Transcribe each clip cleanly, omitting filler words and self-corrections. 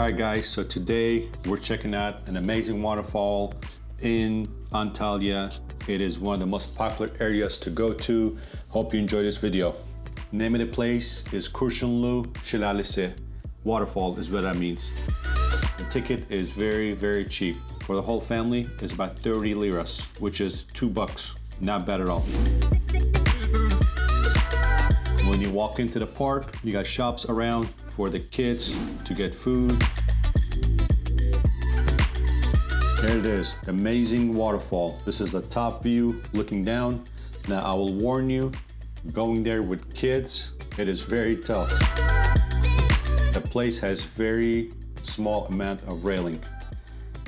Alright guys, so today we're checking out an amazing waterfall in Antalya. It is one of the most popular areas to go to. Hope you enjoy this video. Name of the place is Kurşunlu Waterfall is what that means. The ticket is very cheap. For the whole family, it's about 30 liras, which is $2. Not bad at all. When you walk into the park, you got shops around for the kids to get food. There it is, the amazing waterfall. This is the top view looking down. Now I will warn you, going there with kids, it is very tough. The place has very small amount of railing.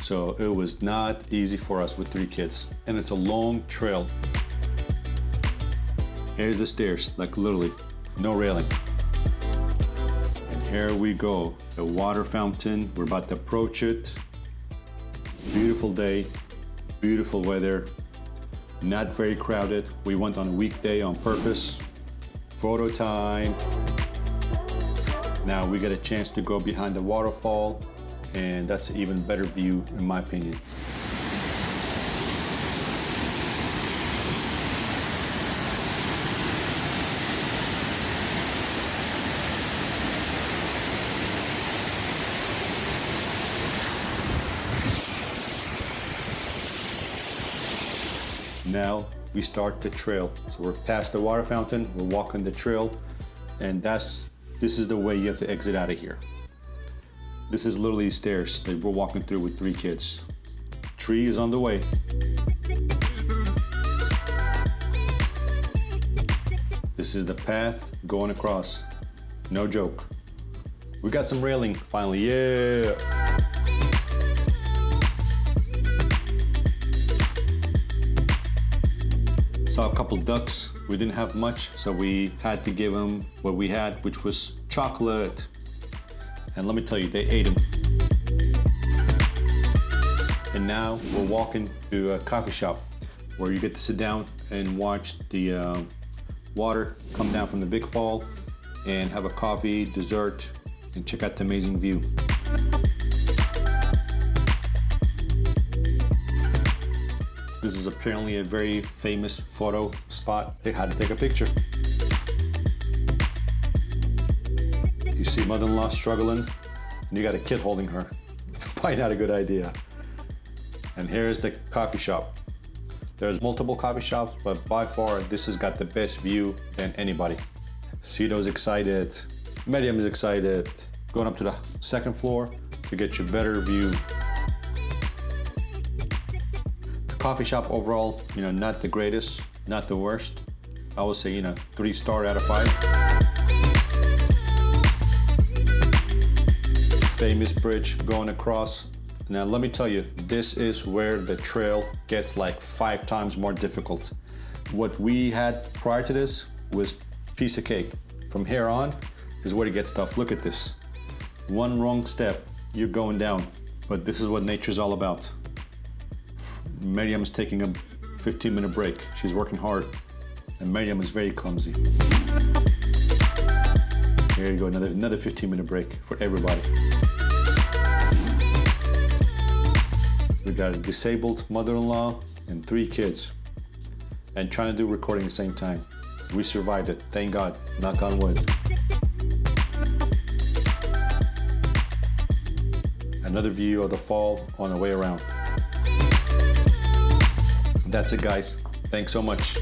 So it was not easy for us with 3 kids. And it's a long trail. Here's the stairs, like literally, no railing. And here we go, the water fountain. We're about to approach it. Beautiful day, beautiful weather, not very crowded. We went on a weekday on purpose. Photo time. Now we get a chance to go behind the waterfall, and that's an even better view in my opinion. Now we start the trail. So we're past the water fountain, we're walking the trail, and this is the way you have to exit out of here. This is literally stairs that we're walking through with 3 kids. Tree is on the way. This is the path going across. No joke. We got some railing finally, yeah! Saw a couple ducks. We didn't have much, so we had to give them what we had, which was chocolate. And let me tell you, they ate them. And now we're walking to a coffee shop where you get to sit down and watch the water come down from the big fall and have a coffee, dessert, and check out the amazing view. This is apparently a very famous photo spot. They had to take a picture. You see mother-in-law struggling, and you got a kid holding her. Probably not a good idea. And here's the coffee shop. There's multiple coffee shops, but by far, this has got the best view than anybody. Cito's excited. Medium is excited. Going up to the 2nd floor to get you a better view. Coffee shop overall, not the greatest, not the worst. I would say, 3-star out of 5. Famous bridge going across. Now let me tell you, this is where the trail gets like 5 times more difficult. What we had prior to this was piece of cake. From here on is where it gets tough. Look at this. One wrong step, you're going down. But this is what nature's all about. Miriam is taking a 15-minute break. She's working hard, and Miriam is very clumsy. Here you go, another 15-minute break for everybody. We got a disabled mother-in-law and 3 kids, and trying to do recording at the same time. We survived it, thank God, knock on wood. Another view of the fall on the way around. That's it, guys. Thanks so much.